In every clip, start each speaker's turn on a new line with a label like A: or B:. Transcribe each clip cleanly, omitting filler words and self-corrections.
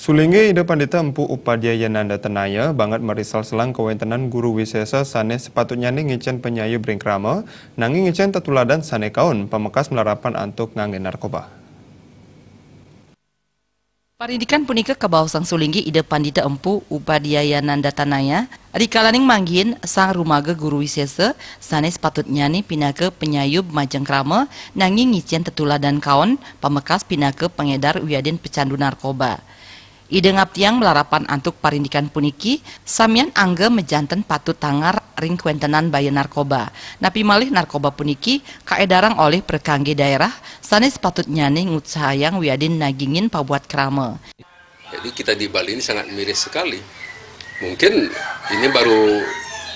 A: Sulingge ide pandita Empu Upadyayananda Tenaya banget merisal selang kewentenan guru wisesa sane sepatutnya ngicen penyayu bringkrama nanging ngicen tetuladan sane kaun pemekas melarapan antuk ngangge narkoba.
B: Parindikan punika kabawasang Sulingge ide pandita Empu Upadyayananda Tenaya rikalaning manggin sang rumaga guru wisesa sane sepatutnya pinake penyayub majengkrama nanging ngicen tetuladan kaun pemekas pinake pengedar wiadin pecandu narkoba. Ide ngaptiang melarapan antuk parindikan puniki, samian angge mejanten patut tangar ring kuentenan bayi narkoba. Napi malih narkoba puniki kaedarang oleh perkangge daerah, sanes patutnya ngutsahayang wiadin nagingin pabuat krama.
C: Jadi kita di Bali ini sangat miris sekali. Mungkin ini baru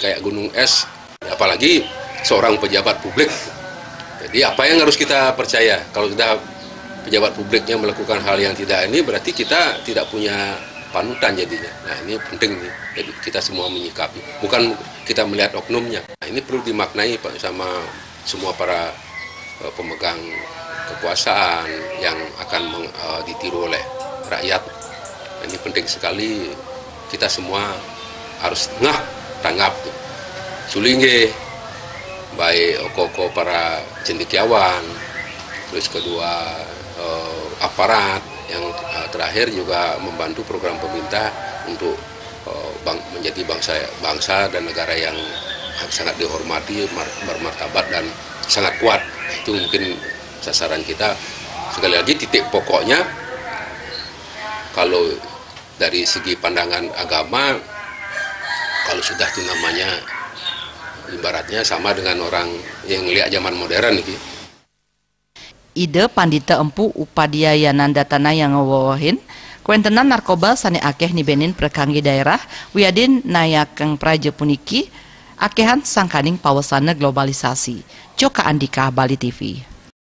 C: kayak gunung es, apalagi seorang pejabat publik. Jadi apa yang harus kita percaya? Kalau kita pejabat publiknya melakukan hal yang tidak ini, berarti kita tidak punya panutan jadinya. Nah ini penting nih, jadi kita semua menyikapi. Bukan kita melihat oknumnya. Nah, ini perlu dimaknai sama semua para pemegang kekuasaan yang akan ditiru oleh rakyat. Nah, ini penting sekali, kita semua harus tanggap. Sulingge, baik oko-oko para cendekiawan, terus kedua aparat, yang terakhir juga membantu program pemerintah untuk menjadi bangsa dan negara yang sangat dihormati, bermartabat dan sangat kuat. Itu mungkin sasaran kita. Sekali lagi titik pokoknya, kalau dari segi pandangan agama, kalau sudah itu namanya ibaratnya sama dengan orang yang lihat zaman modern gitu.
B: Ide pandita Empu Upadyayananda Tenaya ngawawahin kuentenan narkoba sane akeh nibenin perkangge daerah wiadin nayakeng praja puniki akehan sangkaning pawasana globalisasi. Joka Andika, Bali TV.